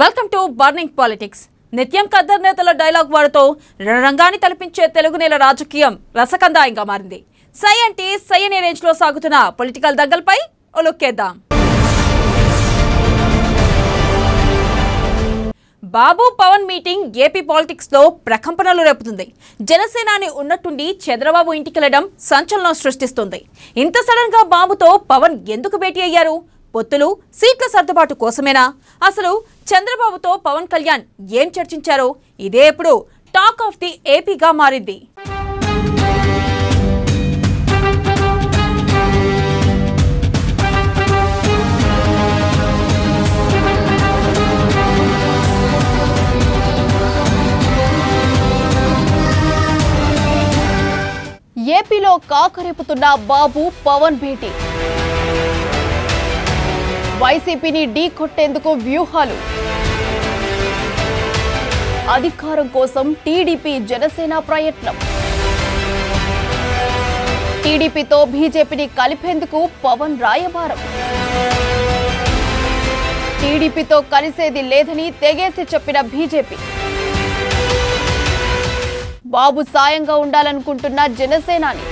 Welcome to burning politics. నిత్యం ఖద్దర్ నేతల dialogue వాడుతూ రణరంగాన్ని తలపించే తెలుగు నేల రాజకీయం రసకందాయంగా మారింది. సై అంటే సై అనే రేంజ్ లో సాగుతున్న పొలిటికల్ దగ్గల్పై ఒలుక్కేద్దాం. బాబు పవన్ మీటింగ్ ఏపీ పాలిటిక్స్ లో ప్రకంపనలు రేపుతుంది. జనసేనాని ఉన్నట్టుండి చంద్రబాబు ఇంటికెళ్లడం సంచలనం సృష్టిస్తుంది. ఇంత సడన్ గా బాబుతో పవన్ ఎందుకు భేటీ అయ్యారు? పొత్తులు, సీట్ల సర్దుబాటు కోసమేనా? అసలు చంద్రబాబుతో పవన్ కళ్యాణ్ ఏం చర్చించారో ఇదే ఇప్పుడు టాక్ ఆఫ్ ది ఏపీగా మారింది. ఏపీలో కాకరేపుతున్న బాబు పవన్ భేటీ, వైసీపీని ఢీ కొట్టేందుకు వ్యూహాలు, అధికారం కోసం టీడీపీ జనసేన ప్రయత్నం, టీడీపీతో బీజేపీని కలిపేందుకు పవన్ రాయబారం, టీడీపీతో కలిసేది లేదని తెగేసి చెప్పిన బీజేపీ, బాబు సాయంగా ఉండాలనుకుంటున్న జనసేనాని,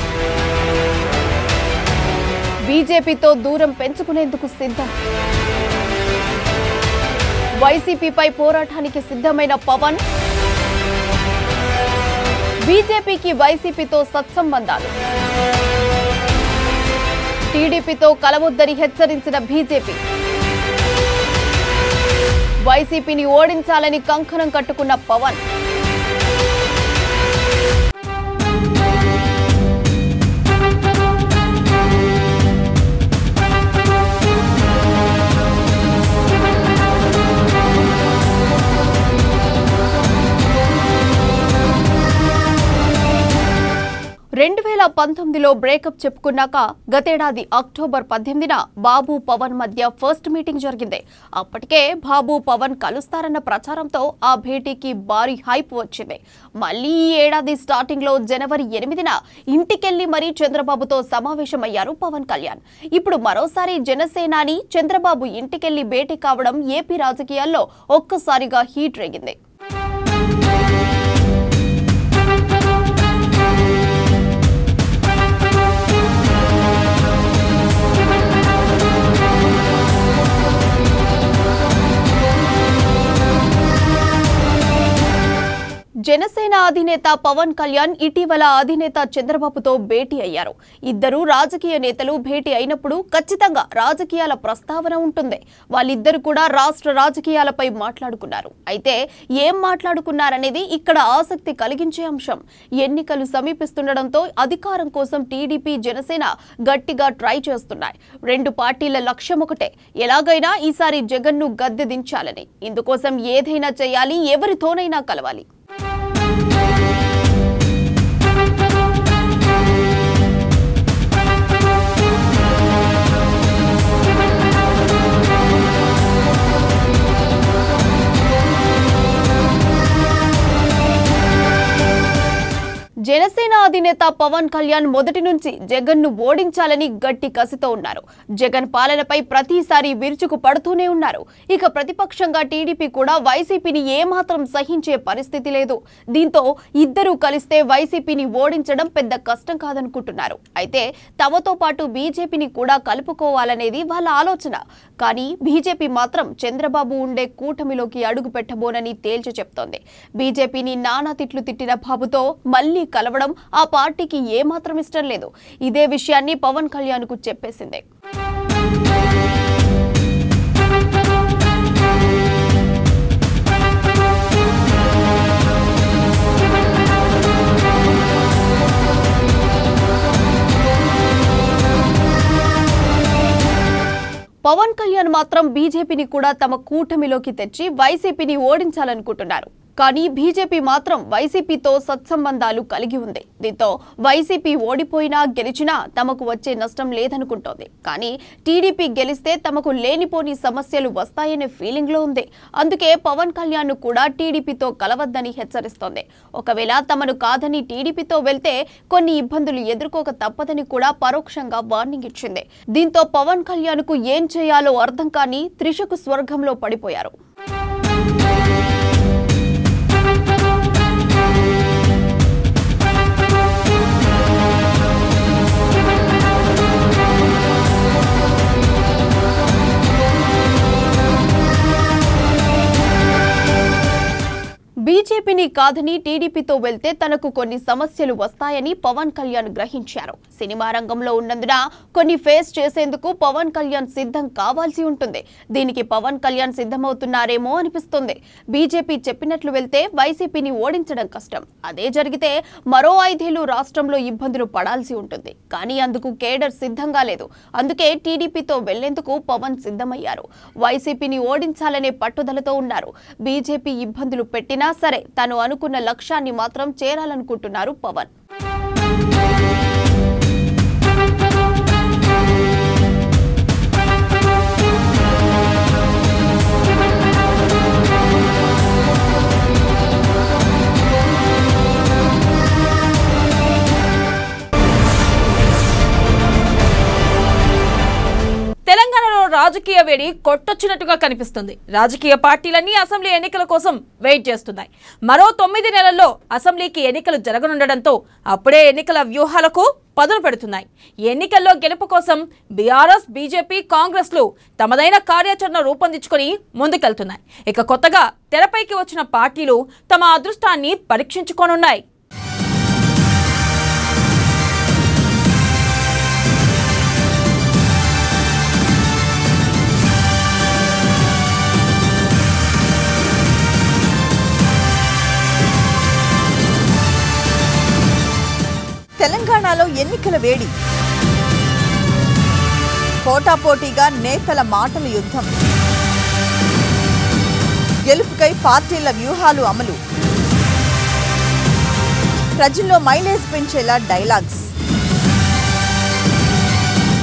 బీజేపీతో దూరం పెంచుకునేందుకు సిద్ధం, వైసీపీపై పోరాటానికి సిద్ధమైన పవన్, బీజేపీకి వైసీపీతో సత్సంబంధాలు, టీడీపీతో కలవొద్దని హెచ్చరించిన బీజేపీ, వైసీపీని ఓడించాలని కంకణం కట్టుకున్న పవన్. లో బ్రేకప్ చెప్పుకున్నాక గతేడాది అక్టోబర్ 18న బాబు పవన్ మధ్య ఫస్ట్ మీటింగ్ జరిగింది. అప్పటికే బాబు పవన్ కలుస్తారన్న ప్రచారంతో ఆ భేటీకి భారీ హైప్ వచ్చింది. మళ్లీ ఈ ఏడాది స్టార్టింగ్ లో జనవరి 8న ఇంటికెళ్లి మరీ చంద్రబాబుతో సమావేశమయ్యారు పవన్ కళ్యాణ్. ఇప్పుడు మరోసారి జనసేనాని చంద్రబాబు ఇంటికెళ్లి భేటీ కావడం ఏపీ రాజకీయాల్లో ఒక్కసారిగా హీట్ రేగింది. జనసేన అధినేత పవన్ కళ్యాణ్ ఇటీవల అధినేత చంద్రబాబుతో భేటీ అయ్యారు. ఇద్దరు రాజకీయ నేతలు భేటీ అయినప్పుడు ఖచ్చితంగా రాజకీయాల ప్రస్తావన ఉంటుంది. వాళ్ళిద్దరు కూడా రాష్ట్ర రాజకీయాలపై మాట్లాడుకున్నారు. అయితే ఏం మాట్లాడుకున్నారనేది ఇక్కడ ఆసక్తి కలిగించే అంశం. ఎన్నికలు సమీపిస్తుండటంతో అధికారం కోసం టీడీపీ, జనసేన గట్టిగా ట్రై చేస్తున్నాయి. రెండు పార్టీల లక్ష్యం ఒకటే, ఎలాగైనా ఈసారి జగన్ను గద్దె దించాలని. ఇందుకోసం ఏదైనా చేయాలి, ఎవరితోనైనా కలవాలి. జనసేన అధినేత పవన్ కళ్యాణ్ మొదటి నుంచి జగన్ను ఓడించాలని గట్టి కసితో ఉన్నారు. జగన్ పాలనపై ప్రతిసారి విరుచుకు పడుతూనే ఉన్నారు. ఇక ప్రతిపక్షంగా టీడీపీ కూడా వైసీపీని ఏమాత్రం సహించే పరిస్థితి లేదు. దీంతో ఇద్దరూ కలిస్తే వైసీపీని ఓడించడం పెద్ద కష్టం కాదనుకుంటున్నారు. అయితే తమతో పాటు బీజేపీని కూడా కలుపుకోవాలనేది వాళ్ళ ఆలోచన. కానీ బీజేపీ మాత్రం చంద్రబాబు ఉండే కూటమిలోకి అడుగు పెట్టబోనని తేల్చి చెప్తోంది. బీజేపీని నానా తిట్లు తిట్టిన బాబుతో మళ్లీ కలవడం ఆ పార్టీకి ఏమాత్రం ఇష్టం లేదు. ఇదే విషయాన్ని పవన్ కళ్యాణ్ కు చెప్పేసింది. పవన్ కళ్యాణ్ మాత్రం బీజేపీని కూడా తమ కూటమిలోకి తెచ్చి వైసీపీని ఓడించాలనుకుంటున్నారు. కానీ బీజేపీ మాత్రం వైసీపీతో సత్సంబంధాలు కలిగి ఉంది. దీంతో వైసీపీ ఓడిపోయినా గెలిచినా తమకు వచ్చే నష్టం లేదనుకుంటోంది. కానీ టీడీపీ గెలిస్తే తమకు లేనిపోని సమస్యలు వస్తాయనే ఫీలింగ్ లో ఉంది. అందుకే పవన్ కళ్యాణ్ కూడా టీడీపీతో కలవద్దని హెచ్చరిస్తోంది. ఒకవేళ తమను కాదని టీడీపీతో వెళ్తే కొన్ని ఇబ్బందులు ఎదుర్కోక తప్పదని కూడా పరోక్షంగా వార్నింగ్ ఇచ్చింది. దీంతో పవన్ కళ్యాణ్ కు ఏం చేయాలో అర్థం కాని త్రిశకు స్వర్గంలో పడిపోయారు. బీజేపీని కాదని టీడీపీతో వెళ్తే తనకు కొన్ని సమస్యలు వస్తాయని పవన్ కళ్యాణ్ గ్రహించారు. సినిమా రంగంలో ఉన్నందున కొన్ని ఫేస్ చేసేందుకు పవన్ కళ్యాణ్ సిద్ధం కావాల్సి ఉంటుంది. దీనికి పవన్ కళ్యాణ్ సిద్ధమవుతున్నారేమో అనిపిస్తుంది. బీజేపీ చెప్పినట్లు వెళ్తే వైసీపీని ఓడించడం కష్టం. అదే జరిగితే మరో 5 ఏళ్లు రాష్ట్రంలో ఇబ్బందులు పడాల్సి ఉంటుంది. కానీ అందుకు కేడర్ సిద్ధంగా లేదు. అందుకే టీడీపీతో వెళ్లేందుకు పవన్ సిద్ధమయ్యారు. వైసీపీని ఓడించాలనే పట్టుదలతో ఉన్నారు. బీజేపీ ఇబ్బందులు పెట్టినా సరే తాను అనుకున్న లక్ష్యాన్ని మాత్రం చేరాలనుకుంటున్నారు పవన్. తెలంగాణలో రాజకీయ వేడి కొట్టొచ్చినట్టుగా కనిపిస్తుంది. రాజకీయ పార్టీలన్నీ అసెంబ్లీ ఎన్నికల కోసం వెయిట్ చేస్తున్నాయి. మరో 9 నెలల్లో అసెంబ్లీకి ఎన్నికలు జరగనుండడంతో అప్పుడే ఎన్నికల వ్యూహాలకు పదును పెడుతున్నాయి. ఎన్నికల్లో గెలుపు కోసం బీఆర్ఎస్, బీజేపీ, కాంగ్రెస్లు తమదైన కార్యాచరణ రూపొందించుకొని ముందుకెళ్తున్నాయి. ఇక కొత్తగా తెరపైకి వచ్చిన పార్టీలు తమ అదృష్టాన్ని పరీక్షించుకోనున్నాయి. తెలంగాణలో ఎన్నికల వేడి, పోటాపోటీగా నేతల మాటల యుద్ధం, గెలుపుకై పార్టీల వ్యూహాలు అమలు, ప్రజల్లో మైలేజ్ పెంచేలా డైలాగ్స్.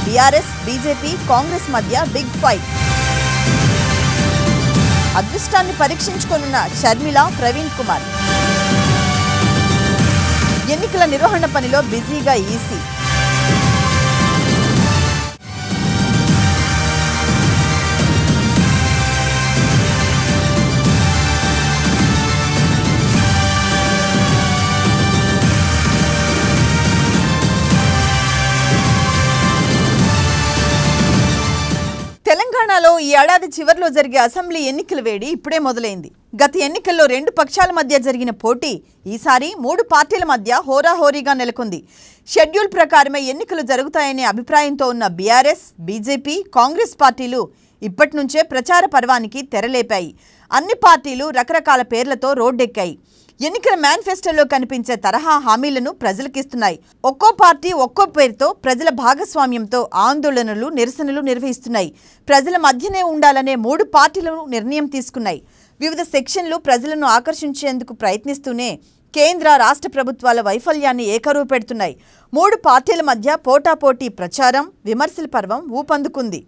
బీఆర్ఎస్, బీజేపీ, కాంగ్రెస్ మధ్య బిగ్ ఫైట్. అదృష్టాన్ని పరీక్షించుకోనున్న షర్మిల, ప్రవీణ్ కుమార్. ఎన్నికల నిర్వహణ పనిలో బిజీగా ఈసీ. తెలంగాణలో ఈ ఏడాది చివర్లో జరిగే అసెంబ్లీ ఎన్నికల వేడి ఇప్పుడే మొదలైంది. గత ఎన్నికల్లో 2 పక్షాల మధ్య జరిగిన పోటీ ఈసారి 3 పార్టీల మధ్య హోరాహోరీగా నెలకొంది. షెడ్యూల్ ప్రకారమే ఎన్నికలు జరుగుతాయనే అభిప్రాయంతో ఉన్న బీఆర్ఎస్, బీజేపీ, కాంగ్రెస్ పార్టీలు ఇప్పటి నుంచే ప్రచార పర్వానికి తెరలేపాయి. అన్ని పార్టీలు రకరకాల పేర్లతో రోడ్డెక్కాయి. ఎన్నికల మేనిఫెస్టోలో కనిపించే తరహా హామీలను ప్రజలకిస్తున్నాయి. ఒక్కో పార్టీ ఒక్కో పేరుతో ప్రజల భాగస్వామ్యంతో ఆందోళనలు, నిరసనలు నిర్వహిస్తున్నాయి. ప్రజల మధ్యనే ఉండాలనే 3 పార్టీలు నిర్ణయం తీసుకున్నాయి. వివిధ సెక్షన్లు ప్రజలను ఆకర్షించేందుకు ప్రయత్నిస్తూనే కేంద్ర, రాష్ట్ర ప్రభుత్వాల వైఫల్యాన్ని ఏకరువు పెడుతున్నాయి. 3 పార్టీల మధ్య పోటాపోటీ ప్రచారం, విమర్శల పర్వం ఊపందుకుంది.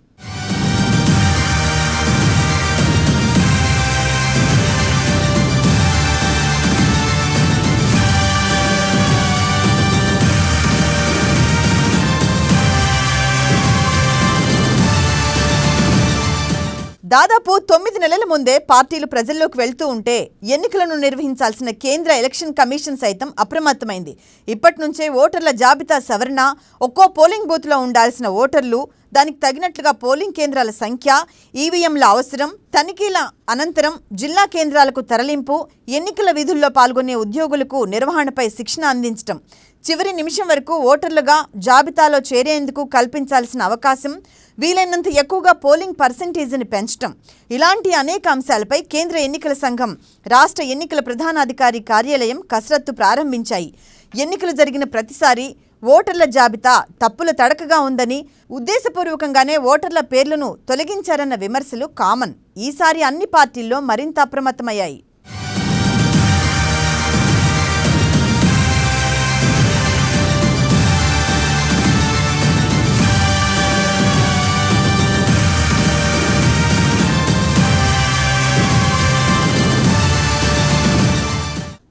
దాదాపు 9 నెలల ముందే పార్టీలు ప్రజల్లోకి వెళ్తూ ఉంటే ఎన్నికలను నిర్వహించాల్సిన కేంద్ర ఎలక్షన్ కమిషన్ సైతం అప్రమత్తమైంది. ఇప్పటి నుంచే ఓటర్ల జాబితా సవరణ, ఒక్కో పోలింగ్ బూత్లో ఉండాల్సిన ఓటర్లు, దానికి తగినట్లుగా పోలింగ్ కేంద్రాల సంఖ్య, ఈవీఎంల అవసరం, తనిఖీల అనంతరం జిల్లా కేంద్రాలకు తరలింపు, ఎన్నికల విధుల్లో పాల్గొనే ఉద్యోగులకు నిర్వహణపై శిక్షణ అందించడం, చివరి నిమిషం వరకు ఓటర్లుగా జాబితాలో చేరేందుకు కల్పించాల్సిన అవకాశం, వీలైనంత ఎక్కువగా పోలింగ్ పర్సెంటేజ్ని పెంచడం, ఇలాంటి అనేక అంశాలపై కేంద్ర ఎన్నికల సంఘం, రాష్ట్ర ఎన్నికల ప్రధానాధికారి కార్యాలయం కసరత్తు ప్రారంభించాయి. ఎన్నికలు జరిగిన ప్రతిసారి ఓటర్ల జాబితా తప్పుల తడకగా ఉందని, ఉద్దేశపూర్వకంగానే ఓటర్ల పేర్లను తొలగించారన్న విమర్శలు కామన్. ఈసారి అన్ని పార్టీల్లో మరింత అప్రమత్తమయ్యాయి.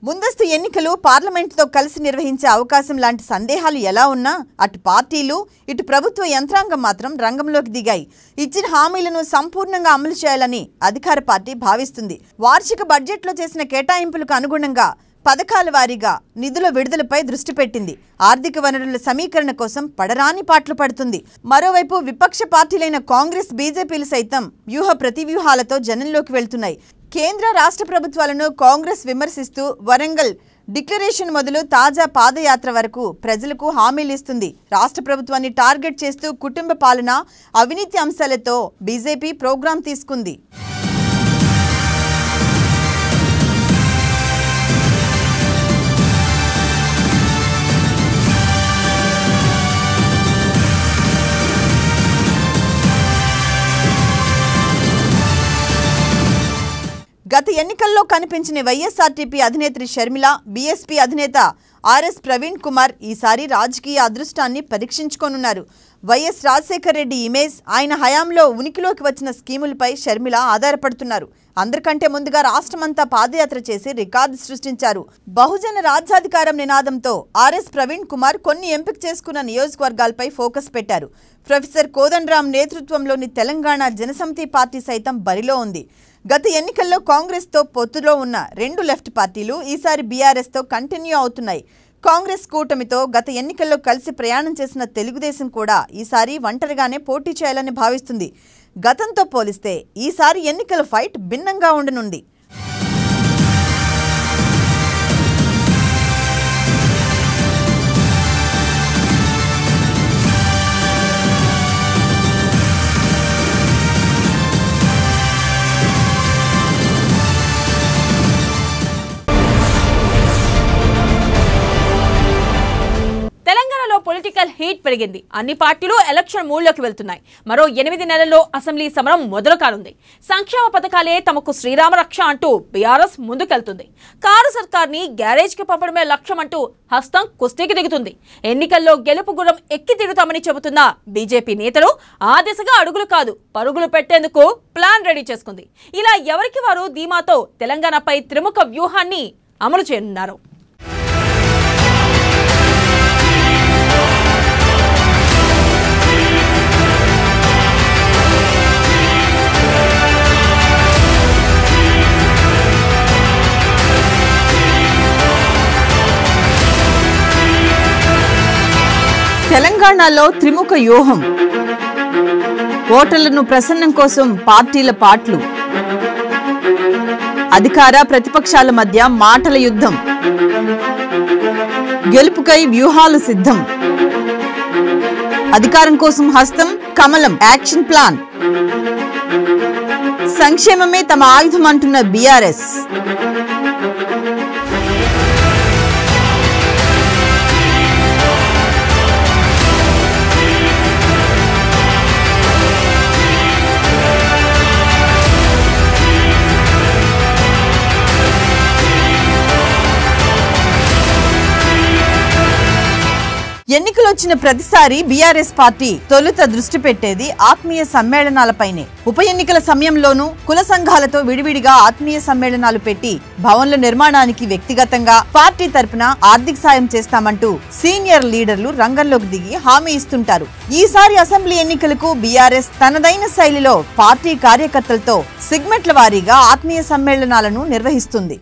ముందస్తు ఎన్నికలు పార్లమెంటుతో కలిసి నిర్వహించే అవకాశం లాంటి సందేహాలు ఎలా ఉన్నా అటు పార్టీలు ఇటు ప్రభుత్వ యంత్రాంగం మాత్రం రంగంలోకి దిగాయి. ఇచ్చిన హామీలను సంపూర్ణంగా అమలు చేయాలని అధికార పార్టీ భావిస్తుంది. వార్షిక బడ్జెట్లో చేసిన కేటాయింపులకు అనుగుణంగా పథకాల వారీగా నిధుల విడుదలపై దృష్టి పెట్టింది. ఆర్థిక వనరుల సమీకరణ కోసం పడరాని పాట్లు పడుతుంది. మరోవైపు విపక్ష పార్టీలైన కాంగ్రెస్, బీజేపీలు సైతం వ్యూహ ప్రతివ్యూహాలతో జనంలోకి వెళ్తున్నాయి. కేంద్ర రాష్ట్ర ప్రభుత్వాలను కాంగ్రెస్ విమర్శిస్తూ వరంగల్ డిక్లరేషన్ మొదలు తాజా పాదయాత్ర వరకు ప్రజలకు హామీలు ఇస్తుంది. రాష్ట్ర ప్రభుత్వాన్ని టార్గెట్ చేస్తూ కుటుంబ పాలన, అవినీతి అంశాలతో బీజేపీ ప్రోగ్రాం తీసుకుంది. గత ఎన్నికల్లో కనిపించిన వైఎస్ఆర్టీపీ అధినేత్రి షర్మిల, బీఎస్పీ అధినేత ఆర్ఎస్ ప్రవీణ్ కుమార్ ఈసారి రాజకీయ అదృష్టాన్ని పరీక్షించుకోనున్నారు. వైఎస్ రాజశేఖర రెడ్డి ఇమేజ్, ఆయన హయాంలో ఉనికిలోకి వచ్చిన స్కీములపై షర్మిల ఆధారపడుతున్నారు. అందరికంటే ముందుగా రాష్ట్రమంతా పాదయాత్ర చేసి రికార్డు సృష్టించారు. బహుజన రాజ్యాధికారం నినాదంతో ఆర్ఎస్ ప్రవీణ్ కుమార్ కొన్ని ఎంపిక చేసుకున్న నియోజకవర్గాలపై ఫోకస్ పెట్టారు. ప్రొఫెసర్ కోదండరాం నేతృత్వంలోని తెలంగాణ జనసమితి పార్టీ సైతం బరిలో ఉంది. గత ఎన్నికల్లో కాంగ్రెస్తో పొత్తులో ఉన్న 2 లెఫ్ట్ పార్టీలు ఈసారి బీఆర్ఎస్తో కంటిన్యూ అవుతున్నాయి. కాంగ్రెస్ కూటమితో గత ఎన్నికల్లో కలిసి ప్రయాణం చేసిన తెలుగుదేశం కూడా ఈసారి ఒంటరిగానే పోటీ చేయాలని భావిస్తుంది. గతంతో పోలిస్తే ఈసారి ఎన్నికల ఫైట్ భిన్నంగా ఉండనుంది. తెలంగాణలో పొలిటికల్ హీట్ పెరిగింది. అన్ని పార్టీలు ఎలక్షన్ మూడ్లోకి వెళ్తున్నాయి. మరో 8 నెలల్లో అసెంబ్లీ సమరం మొదలు కానుంది. సంక్షేమ పథకాలే తమకు శ్రీరామ రక్ష అంటూ బీఆర్ఎస్ ముందుకెళ్తుంది. కారు సర్కార్ని గ్యారేజ్కి పంపడమే లక్ష్యం అంటూ హస్తం కుస్తీకి దిగుతుంది. ఎన్నికల్లో గెలుపు గుర్రం ఎక్కి తిరుగుతామని చెబుతున్న బీజేపీ నేతలు ఆ దిశగా అడుగులు కాదు పరుగులు పెట్టేందుకు ప్లాన్ రెడీ చేసుకుంది. ఇలా ఎవరికి వారు ధీమాతో తెలంగాణపై త్రిముఖ వ్యూహాన్ని అమలు చేయనున్నారు. తెలంగాణలో త్రిముఖ వ్యూహం, ఓటర్లను ప్రసన్నం కోసం పార్టీల పాట్లు, అధికార ప్రతిపక్షాల మధ్య మాటల యుద్ధం, గెలుపుకై వ్యూహాలు సిద్ధం, అధికారం కోసం హస్తం, కమలం యాక్షన్ ప్లాన్, సంక్షేమమే తమ ఆయుధం అంటున్న బీఆర్ఎస్. ఎన్నికలు వచ్చిన ప్రతిసారి బీఆర్ఎస్ పార్టీ తొలుత దృష్టి పెట్టేది ఆత్మీయ సమ్మేళనాలపైనే. ఉప ఎన్నికల సమయంలోనూ కుల సంఘాలతో విడివిడిగా ఆత్మీయ సమ్మేళనాలు పెట్టి భవన్ల నిర్మాణానికి వ్యక్తిగతంగా పార్టీ తరపున ఆర్థిక సాయం చేస్తామంటూ సీనియర్ లీడర్లు రంగంలోకి దిగి హామీ ఇస్తుంటారు. ఈసారి అసెంబ్లీ ఎన్నికలకు బీఆర్ఎస్ తనదైన శైలిలో పార్టీ కార్యకర్తలతో సిగ్మెంట్ల వారీగా ఆత్మీయ సమ్మేళనాలను నిర్వహిస్తుంది.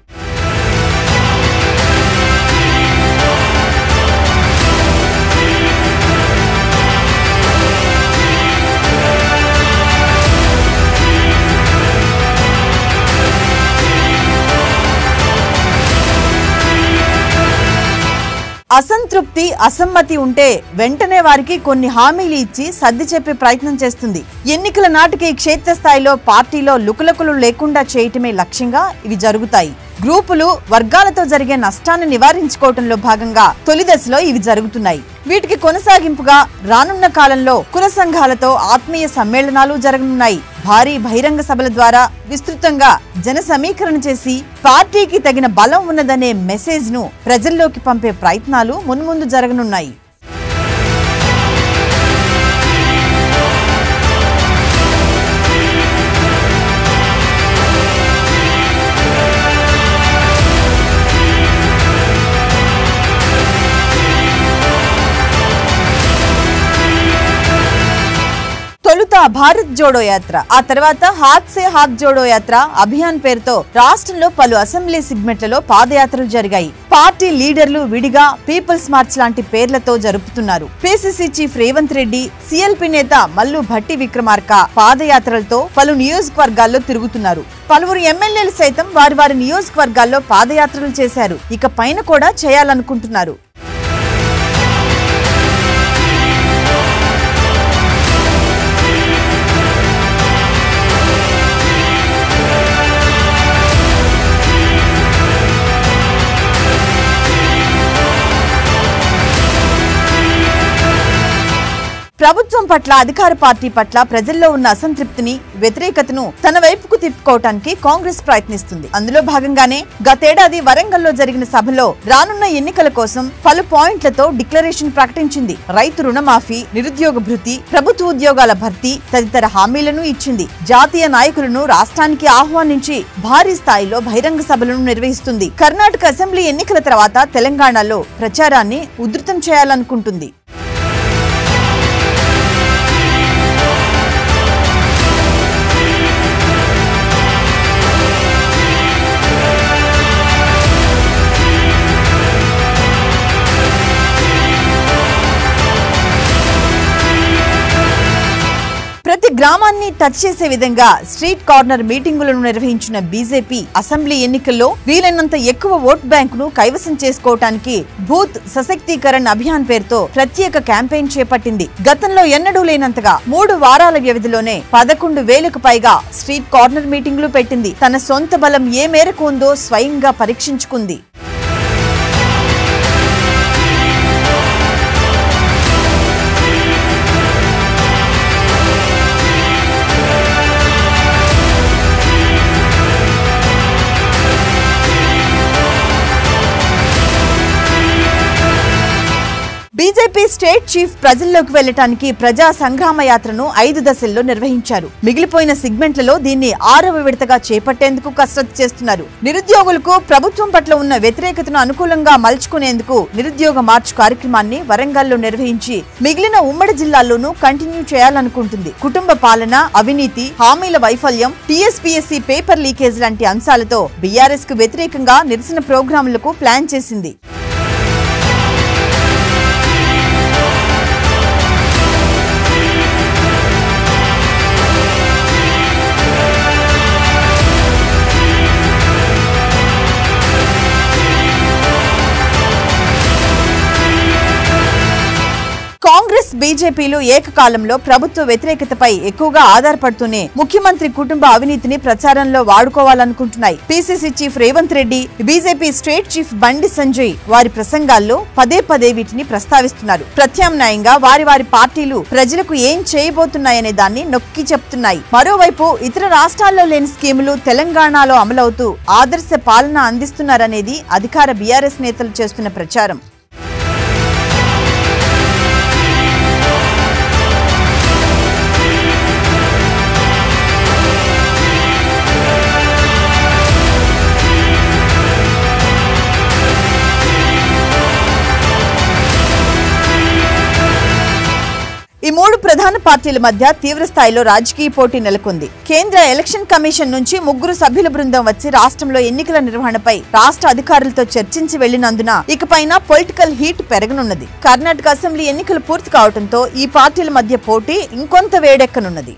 అసంతృప్తి, అసమ్మతి ఉంటే వెంటనే వారికి కొన్ని హామీలు ఇచ్చి సర్ది చెప్పే ప్రయత్నం చేస్తుంది. ఎన్నికల నాటికి క్షేత్రస్థాయిలో పార్టీలో లుకలుకలు లేకుండా చేయటమే లక్ష్యంగా ఇవి జరుగుతాయి. గ్రూపులు, వర్గాలతో జరిగే నష్టాన్ని నివారించుకోవటంలో భాగంగా తొలి దశలో ఇవి జరుగుతున్నాయి. వీటికి కొనసాగింపుగా రానున్న కాలంలో కుల సంఘాలతో ఆత్మీయ సమ్మేళనాలు జరగనున్నాయి. భారీ బహిరంగ సభల ద్వారా విస్తృతంగా జన సమీకరణ చేసి పార్టీకి తగిన బలం ఉన్నదనే మెసేజ్ ను ప్రజల్లోకి పంపే ప్రయత్నాలు మున్ముందు జరగనున్నాయి. తొలుత భారత్ జోడో యాత్ర, ఆ తర్వాత హాత్ సే హాత్ జోడో యాత్ర అభియాన్ పేరుతో రాష్ట్రంలో పలు అసెంబ్లీ సెగ్మెంట్లలో పాదయాత్రలు జరిగాయి. పార్టీ లీడర్లు విడిగా పీపుల్స్ మార్చ్ లాంటి పేర్లతో జరుపుతున్నారు. PCC chief Revanth Reddy, CLP నేత మల్లు భట్టి విక్రమార్క పాదయాత్రలతో పలు నియోజకవర్గాల్లో తిరుగుతున్నారు. పలువురు ఎమ్మెల్యేలు సైతం వారి వారి నియోజకవర్గాల్లో పాదయాత్రలు చేశారు. ఇక పైన కూడా చేయాలనుకుంటున్నారు. ప్రభుత్వం పట్ల, అధికార పార్టీ పట్ల ప్రజల్లో ఉన్న అసంతృప్తిని, వ్యతిరేకతను తన వైపుకు తిప్పుకోవటానికి కాంగ్రెస్ ప్రయత్నిస్తుంది. అందులో భాగంగానే గతేడాది వరంగల్లో జరిగిన సభలో రానున్న ఎన్నికల కోసం పలు పాయింట్లతో డిక్లరేషన్ ప్రకటించింది. రైతు రుణమాఫీ, నిరుద్యోగ భృతి, ప్రభుత్వ ఉద్యోగాల భర్తీ తదితర హామీలను ఇచ్చింది. జాతీయ నాయకులను రాష్ట్రానికి ఆహ్వానించి భారీ స్థాయిలో బహిరంగ సభలను నిర్వహిస్తుంది. కర్ణాటక అసెంబ్లీ ఎన్నికల తర్వాత తెలంగాణలో ప్రచారాన్ని ఉధృతం చేయాలనుకుంటుంది. ప్రతి గ్రామాన్ని టచ్ చేసే విధంగా స్ట్రీట్ కార్నర్ మీటింగులను నిర్వహించిన బీజేపీ అసెంబ్లీ ఎన్నికల్లో వీలైనంత ఎక్కువ ఓట్ బ్యాంకును కైవసం చేసుకోవటానికి బూత్ సశక్తీకరణ్ అభియాన్ పేరుతో ప్రత్యేక క్యాంపెయిన్ చేపట్టింది. గతంలో ఎన్నడూ లేనంతగా 3 వారాల వ్యవధిలోనే 11,000కు పైగా స్ట్రీట్ కార్నర్ మీటింగులు పెట్టింది. తన సొంత బలం ఏ మేరకు ఉందో స్వయంగా పరీక్షించుకుంది. బీజేపీ స్టేట్ చీఫ్ ప్రజల్లోకి వెళ్లటానికి ప్రజా సంగ్రామ యాత్రను 5 దశల్లో నిర్వహించారు. మిగిలిపోయిన సెగ్మెంట్లలో దీన్ని 6వ విడతగా చేపట్టేందుకు కసరత్తు చేస్తున్నారు. నిరుద్యోగులకు ప్రభుత్వం పట్ల ఉన్న వ్యతిరేకతను అనుకూలంగా మలుచుకునేందుకు నిరుద్యోగ మార్చ్ కార్యక్రమాన్ని వరంగల్లో నిర్వహించి మిగిలిన ఉమ్మడి జిల్లాల్లోనూ కంటిన్యూ చేయాలనుకుంటుంది. కుటుంబ పాలన, అవినీతి, హామీల వైఫల్యం, టీఎస్పీఎస్సీ పేపర్ లీకేజ్ లాంటి అంశాలతో బీఆర్ఎస్ కు వ్యతిరేకంగా నిరసన ప్రోగ్రాంలకు ప్లాన్ చేసింది. కాంగ్రెస్, బీజేపీలు ఏకకాలంలో ప్రభుత్వ వ్యతిరేకతపై ఎక్కువగా ఆధారపడుతూనే ముఖ్యమంత్రి కుటుంబ అవినీతిని ప్రచారంలో వాడుకోవాలనుకుంటున్నాయి. PCC chief Revanth Reddy, BJP state chief Bandi Sanjay వారి ప్రసంగాల్లో పదే పదే వీటిని ప్రస్తావిస్తున్నారు. ప్రత్యామ్నాయంగా వారి వారి పార్టీలు ప్రజలకు ఏం చేయబోతున్నాయనే దాన్ని నొక్కి చెప్తున్నాయి. మరోవైపు ఇతర రాష్ట్రాల్లో లేని స్కీములు తెలంగాణలో అమలవుతూ ఆదర్శ పాలన అందిస్తున్నారనేది అధికార బీఆర్ఎస్ నేతలు చేస్తున్న ప్రచారం. ఈ 3 ప్రధాన పార్టీల మధ్య తీవ్ర స్థాయిలో రాజకీయ పోటీ నెలకొంది. కేంద్ర ఎలక్షన్ కమిషన్ నుంచి 3 సభ్యుల బృందం వచ్చి రాష్ట్రంలో ఎన్నికల నిర్వహణపై రాష్ట్ర అధికారులతో చర్చించి వెళ్లినందున ఇకపైన పొలిటికల్ హీట్ పెరగనున్నది. కర్ణాటక అసెంబ్లీ ఎన్నికలు పూర్తి కావడంతో ఈ పార్టీల మధ్య పోటీ ఇంకొంత వేడెక్కనున్నది.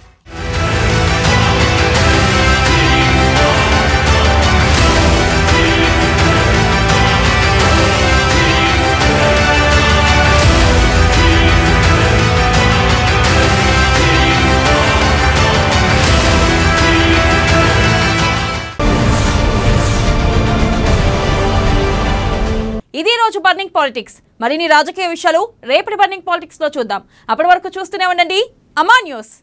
ఇది రోజు బర్నింగ్ పాలిటిక్స్. మరిన్ని రాజకీయ విషయాలు రేపటి బర్నింగ్ పాలిటిక్స్ లో చూద్దాం. అప్పటి వరకు చూస్తూనే ఉండండి అమా న్యూస్.